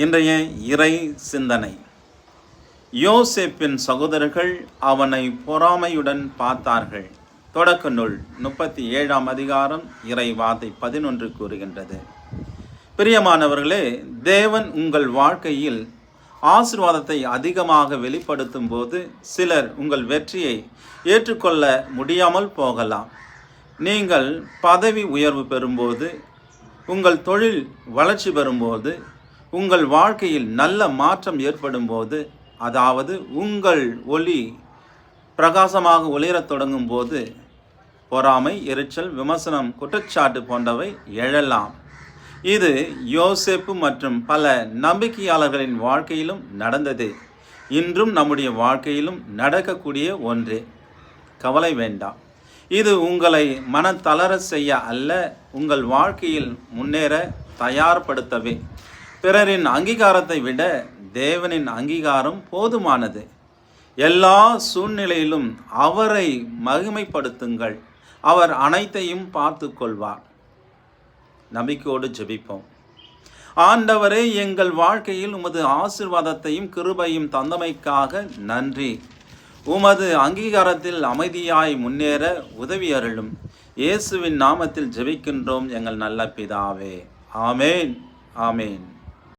இன்றைய இறை சிந்தனை. யோசேப்பின் சகோதரர்கள் அவனை பொறாமையுடன் பார்த்தார்கள். தொடக்க நூல் 37ஆம் அதிகாரம் இறை வார்த்தை 11 கூறுகின்றது. பிரியமானவர்களே, தேவன் உங்கள் வாழ்க்கையில் ஆசீர்வாதத்தை அதிகமாக வெளிப்படுத்தும் போது சிலர் உங்கள் வெற்றியை ஏற்றுக்கொள்ள முடியாமல் போகலாம். நீங்கள் பதவி உயர்வு பெறும்போது, உங்கள் தொழில் வளர்ச்சி பெறும்போது, உங்கள் வாழ்க்கையில் நல்ல மாற்றம் ஏற்படும் போது, அதாவது உங்கள் ஒளி பிரகாசமாக ஒளிரத் தொடங்கும் போது பொறாமை, எரிச்சல், விமர்சனம், குற்றச்சாட்டு போன்றவை எழலாம். இது யோசேப்பு மற்றும் பல நம்பிக்கையாளர்களின் வாழ்க்கையிலும் நடந்தது. இன்றும் நம்முடைய வாழ்க்கையிலும் நடக்கக்கூடிய ஒன்றே. கவலை வேண்டாம். இது உங்களை மனத்தளர செய்ய அல்ல, உங்கள் வாழ்க்கையில் முன்னேற தயார்படுத்தவே. பிறரின் அங்கீகாரத்தை விட தேவனின் அங்கீகாரம் போதுமானது. எல்லா சூழ்நிலையிலும் அவரை மகிமைப்படுத்துங்கள். அவர் அனைத்தையும் பார்த்து கொள்வார். நம்பிக்கையோடு ஜெபிப்போம். ஆண்டவரே, எங்கள் வாழ்க்கையில் உமது ஆசீர்வாதத்தையும் கிருபையும் தந்தமைக்காக நன்றி. உமது அங்கீகாரத்தில் அமைதியாய் முன்னேற உதவி அருளும். இயேசுவின் நாமத்தில் ஜெபிக்கின்றோம் எங்கள் நல்ல பிதாவே. ஆமேன், ஆமேன்.